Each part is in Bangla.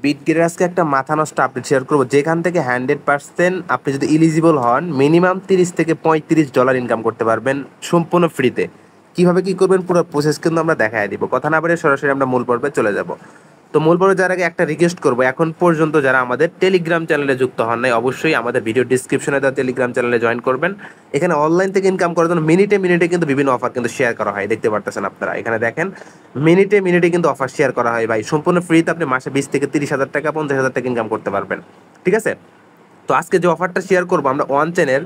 বিটগেটের আজকে একটা মাথা নষ্ট আপডেট শেয়ার করবো, যেখান থেকে 100% আপনি যদি এলিজিবল হন মিনিমাম $30 থেকে $35 ইনকাম করতে পারবেন সম্পূর্ণ ফ্রিতে। কিভাবে কি করবেন পুরো প্রসেস কিন্তু আমরা দেখাই দিব। কথা না বলে সরাসরি আমরা মূল পর্বে চলে যাব। তো মূল পর্বে যার আগে একটা রিকোয়েস্ট করবো, এখন পর্যন্ত যারা আমাদের টেলিগ্রাম চ্যানেলে যুক্ত হন নাই অবশ্যই আমাদের ভিডিও ডিসক্রিপশনে দেওয়া টেলিগ্রাম চ্যানেলে জয়েন করবেন। এখানে অনলাইন থেকে ইনকাম করার জন্য মিনিটে মিনিটে কিন্তু বিভিন্ন অফার কিন্তু শেয়ার করা হয়, দেখতে পারতেছেন আপনারা। এখানে দেখেন মিনিটে মিনিটে কিন্তু অফার শেয়ার করা হয় ভাই, সম্পূর্ণ ফ্রিতে আপনি মাসে 20 থেকে 30 হাজার টাকা 50 হাজার টাকা ইনকাম করতে পারবেন। ঠিক আছে, তো আজকে যে অফারটা শেয়ার করবো আমরা ওয়ান চ্যানেল,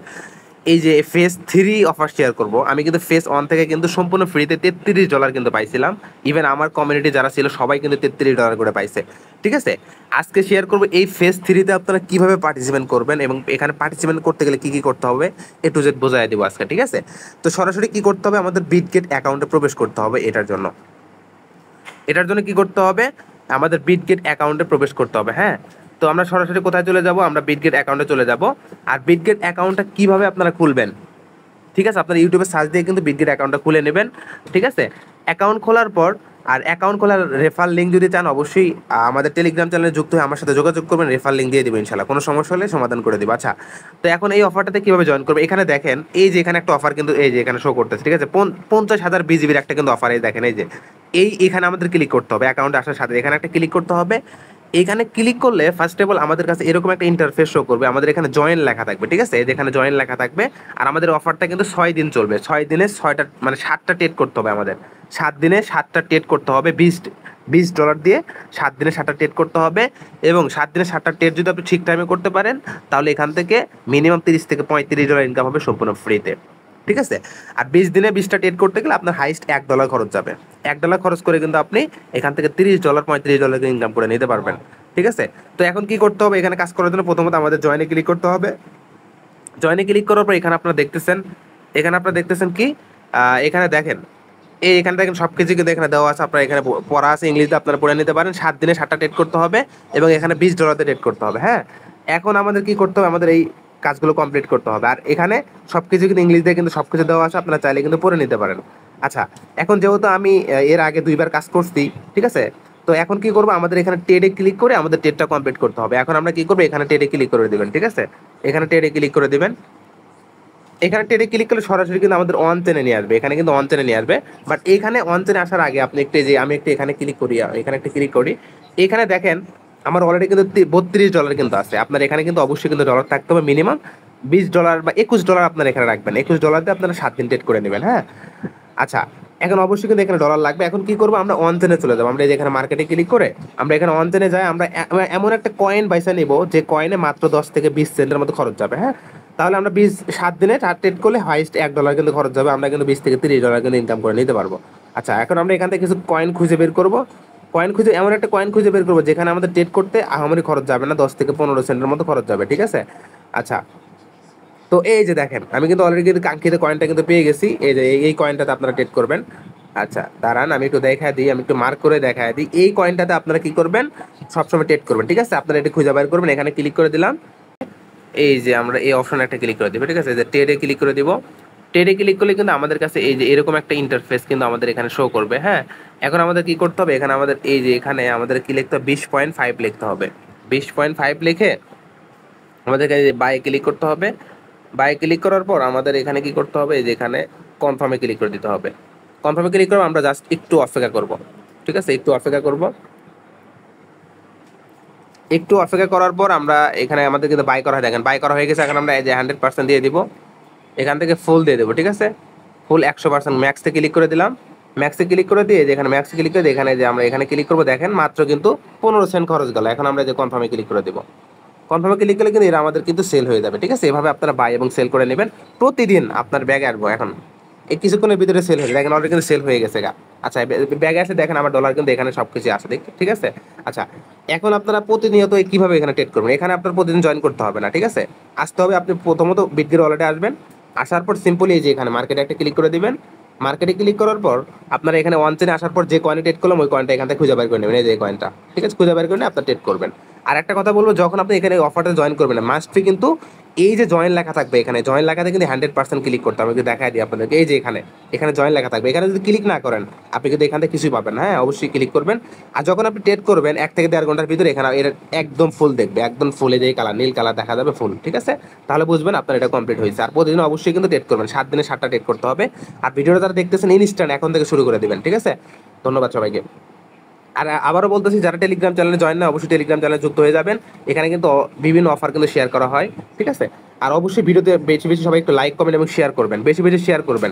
এই যে ফেজ 3 অফার শেয়ার করব। আমি কিন্তু ফেজ 1 থেকে কিন্তু সম্পূর্ণ ফ্রিতে $33 কিন্তু পাইছিলাম। ইভেন আমার কমিউনিটি যারা ছিল সবাই কিন্তু $33 করে পাইছে। ঠিক আছে, আজকে শেয়ার করব এই ফেজ 3তে আপনারা কিভাবে পার্টিসিপেট করবেন এবং এখানে পার্টিসিপেট করতে গেলে কি কি করতে হবে এ টু জেড বোঝাই দিব আজকে। ঠিক আছে, তো সরাসরি কি করতে হবে, আমাদের বিটগেট অ্যাকাউন্টে প্রবেশ করতে হবে। এটার জন্য কি করতে হবে, আমাদের বিটগেট অ্যাকাউন্টে প্রবেশ করতে হবে। হ্যাঁ, তো আমরা সরাসরি কোথায় চলে যাব, আমরা বিটগেট অ্যাকাউন্টে চলে যাব। আর বিটগেট অ্যাকাউন্টটা কিভাবে আপনারা খুলবেন, ঠিক আছে, আপনারা ইউটিউবে সার্চ দিয়ে কিন্তু বিটগেট অ্যাকাউন্টটা খুলে নেবেন। ঠিক আছে, অ্যাকাউন্ট খোলার পর আর অ্যাকাউন্ট খোলার রেফার লিঙ্ক যদি চান অবশ্যই আমাদের টেলিগ্রাম চ্যানেলে যুক্ত হয়ে আমার সাথে যোগাযোগ করবেন, রেফার লিঙ্ক দিয়ে দেবো ইনশাল্লাহ, কোনো সমস্যা হলে সমাধান করে দেবো। আচ্ছা, তো এখন এই অফারটাতে কীভাবে জয়েন করবে, এখানে দেখেন এই যে এখানে একটা অফার কিন্তু এই যে এখানে শো করতেছে। ঠিক আছে, 50,000 বিজিবির একটা কিন্তু অফার, এই দেখেন এই যে এখানে আমাদের ক্লিক করতে হবে। অ্যাকাউন্টে আসার সাথে এখানে একটা ক্লিক করতে হবে। এখানে ক্লিক করলে ফার্স্ট অফ অল আমাদের কাছে এরকম একটা ইন্টারফেস শো করবে, আমাদের এখানে জয়েন লেখা থাকবে। ঠিক আছে, এখানে জয়েন লেখা থাকবে। আর আমাদের অফারটা কিন্তু 6 দিন চলবে। 6 দিনে 6টা মানে 7টা ট্রেড করতে হবে আমাদের। 7 দিনে 7টা ট্রেড করতে হবে, $20 দিয়ে 7 দিনে 7টা ট্রেড করতে হবে। এবং 7 দিনে 7টা ট্রেড যদি আপনি ঠিক টাইমে করতে পারেন তাহলে এখান থেকে মিনিমাম $30 থেকে $35 ইনকাম হবে সম্পূর্ণ ফ্রিতে। ঠিক আছে, আর 20 দিনে 20টা ট্রেড করতে গেলে আপনার হাইস্ট $1 খরচ যাবে। $1 খরচ করে কিন্তু আপনি এখান থেকে $30 $35 ইনকাম করে নিতে পারবেন। ঠিক আছে, তো এখন কি করতে হবে, এখানে কাজ করার জন্য প্রথমত আমাদের জয়েনে ক্লিক করতে হবে। জয়েনে ক্লিক করার পর এখানে আপনারা দেখতেছেন কি এখানে দেখেন এখানে দেখেন সব কিছু কিন্তু এখানে দেওয়া আছে, আপনার এখানে পড়া আছে ইংলিশে, আপনারা পড়ে নিতে পারেন। 7 দিনে 7টা ট্রেড করতে হবে এবং এখানে $20 ট্রেড করতে হবে। হ্যাঁ, এখন আমাদের কি করতে হবে, আমাদের এই কাজগুলো কমপ্লিট করতে হবে। আর এখানে সবকিছু কিন্তু ইংলিশ দিয়ে কিন্তু সবকিছু দেওয়া আছে, আপনারা চাইলে কিন্তু পড়ে নিতে পারেন। আচ্ছা, এখন যেহেতু আমি এর আগে 2বার কাজ করছি, ঠিক আছে, তো এখন কি করবো, আমাদের এখানে টেডে ক্লিক করে আমাদের টেডটা কমপ্লিট করতে হবে। এখন আমরা কি করবো, এখানে টেডে ক্লিক করে দিবেন। ঠিক আছে, এখানে টেডে ক্লিক করে দিবেন। এখানে টেডে ক্লিক করলে সরাসরি কিন্তু আমাদের অন চেনে নিয়ে আসবে, এখানে কিন্তু অন চেনে নিয়ে আসবে। বাট এখানে অন চেনে আসার আগে আপনি একটু যে আমি একটু এখানে ক্লিক করি, এখানে একটা ক্লিক করি। এখানে দেখেন আমার অলরেডি কিন্তু $32 কিন্তু আছে। আপনার এখানে কিন্তু অবশ্যই কিন্তু ডলার থাকতে হবে মিনিমাম $20 বা $21 আপনারা এখানে রাখবেন। $21 দিয়ে আপনারা 7 দিন ট্রেড করে নেবেন। হ্যাঁ, আচ্ছা, এখন অবশ্যই কিন্তু এখানে ডলার লাগবে। এখন কি করবো, আমরা অন চেনে চলে যাবো। আমরা এই যে এখানে মার্কেটে ক্লিক করে আমরা এখানে অন চেনে যাই। আমরা এমন একটা কয়েন বাইসা নিব যে কয়েনে মাত্র 10 থেকে 20 সেন্টের মতো খরচ যাবে। হ্যাঁ, তাহলে আমরা 7 দিনে 4 ট্রেড করলে হাইস্ট $1 কিন্তু খরচ যাবে, আমরা কিন্তু $20 থেকে $30 কিন্তু ইনকাম করে নিতে পারবো। আচ্ছা, এখন আমরা এখান থেকে কিছু কয়েন খুঁজে বের করবো। এমন একটা কয়েন খুঁজে বের করবো যেখানে আমাদের ট্রেড করতে আহামরি খরচ যাবে না, 10 থেকে 15 সেন্টের মতো খরচ যাবে। ঠিক আছে, আচ্ছা, তো এই যে দেখেন আমি কিন্তু অলরেডি কিন্তু কাঙ্ক্ষিত কয়েনটা কিন্তু পেয়ে গেছি। এই যে এই কয়েনটাতে আপনারা ট্রেড করবেন। আচ্ছা, দাঁড়ান আমি একটু দেখায় দিই, আমি একটু মার্ক করে দেখায় দিই। এই কয়েনটাতে আপনারা কি করবেন, সবসময় ট্রেড করবেন। ঠিক আছে, আপনারা এটা খুঁজে বের করবেন। এখানে ক্লিক করে দিলাম, এই যে আমরা এই অপশনে একটা ক্লিক করে দিব। ঠিক আছে, যে ট্রেডে ক্লিক করে দিব। ট্রেডে ক্লিক করলে কিন্তু আমাদের কাছে এই যে এরকম একটা ইন্টারফেস কিন্তু আমাদের এখানে শো করবে। হ্যাঁ, এখন আমাদের কি করতে হবে, এখানে আমাদের এই যে এখানে আমাদের কি লিখতে হবে, 20.5 লিখতে হবে। 20.5 লিখে আমাদেরকে বাই ক্লিক করতে হবে। বাই ক্লিক করার পর আমাদের এখানে কি করতে হবে, যে এখানে কনফার্মে ক্লিক করে দিতে হবে। কনফার্মে ক্লিক করে আমরা জাস্ট একটু অপেক্ষা করব। ঠিক আছে, একটু অপেক্ষা করব। একটু অপেক্ষা করার পর আমরা এখানে আমাদের কিন্তু বাই করা হয়, দেখেন বাই করা হয়ে গেছে। এখন আমরা এই যে 100% দিয়ে দিব, এখান থেকে ফুল দিয়ে দেবো। ঠিক আছে, ফুল 100% ম্যাক্সে ক্লিক করে দিলাম। ম্যাক্সে ক্লিক করে দিয়ে যেখানে ম্যাক্সে ক্লিক করে দিয়ে এখানে যে আমরা এখানে ক্লিক করবো, দেখেন মাত্র কিন্তু 15 সেন্ট খরচ গেল। এখন আমরা যে কনফার্মে ক্লিক করে দেবো। কনফার্মে ক্লিক করলে কিন্তু এরা আমাদের কিন্তু সেল হয়ে যাবে। ঠিক আছে, এভাবে আপনারা বাই এবং সেল করে নেবেন। প্রতিদিন আপনার ব্যাগে আসবো। এখন এই কিছুক্ষণের ভিতরে সেল হয়ে দেখেন অলরেডি কিন্তু সেল হয়ে গেছে গা। আচ্ছা, ব্যাগে আসে দেখেন আমার ডলার কিন্তু এখানে সব কিছু আছে। ঠিক আছে, আচ্ছা, এখন আপনারা প্রতিনিয়ত কিভাবে এখানে ট্রেড করবেন, এখানে আপনার প্রতিদিন জয়েন করতে হবে না। ঠিক আছে, আসতে হবে আপনি প্রথমত বিটগেট ওয়ালেটে আসবেন। আসার পর সিম্পলি এই যে এখানে মার্কেটে একটা ক্লিক করে দিবেন। মার্কেটে ক্লিক করার পর আপনারা এখানে ওয়ান চেনে আসার পর যে কয়েনে ট্রেড করলাম ওই কয়েনটা এখান থেকে খুঁজে বের করে নেবেন, এই যে কয়েনটা। ঠিক আছে, খুঁজে বের করে নিয়ে আপনার ট্রেড করবেন। আর একটা কথা বলবো, যখন আপনি এখানে অফারটা জয়েন করবেন না মাস্ট ফি কিন্তু এই যে জয়েন লেখা থাকবে, এখানে জয়েন লেখাতে কিন্তু 100% ক্লিক করতে হবে। আমি দেখাই দিই আপনাদেরকে, এই যে এখানে এখানে জয়েন লেখা থাকবে, এখানে যদি ক্লিক না করেন আপনি কিন্তু এখান থেকে কিছুই পাবেন না। হ্যাঁ, অবশ্যই ক্লিক করবেন। আর যখন আপনি ট্রেড করবেন 1 থেকে 1.5 ঘন্টার ভিতরে এখানে এর একদম ফুল দেখবে, একদম ফুলে যে কালার নীল কালার দেখা যাবে ফুল, ঠিক আছে? তাহলে বুঝবেন আপনার এটা কমপ্লিট হয়েছে। আর প্রতিদিন অবশ্যই কিন্তু ট্রেড করবেন, 7 দিনে 7টা ট্রেড করতে হবে। আর ভিডিওটা যারা দেখতেছেন ইনস্ট্যান্ট এখন থেকে শুরু করে দিবেন, ঠিক আছে? ধন্যবাদ সবাইকে। আর আবারও বলতেছি, যারা টেলিগ্রাম চ্যানেলে জয়েন না অবশ্যই টেলিগ্রাম চ্যানেলে যুক্ত হয়ে যাবেন। এখানে কিন্তু বিভিন্ন অফার কিন্তু শেয়ার করা হয়, ঠিক আছে? আর অবশ্যই ভিডিওতে বেশি বেশি সবাই একটু লাইক কমেন্ট এবং শেয়ার করবেন, বেশি বেশি শেয়ার করবেন।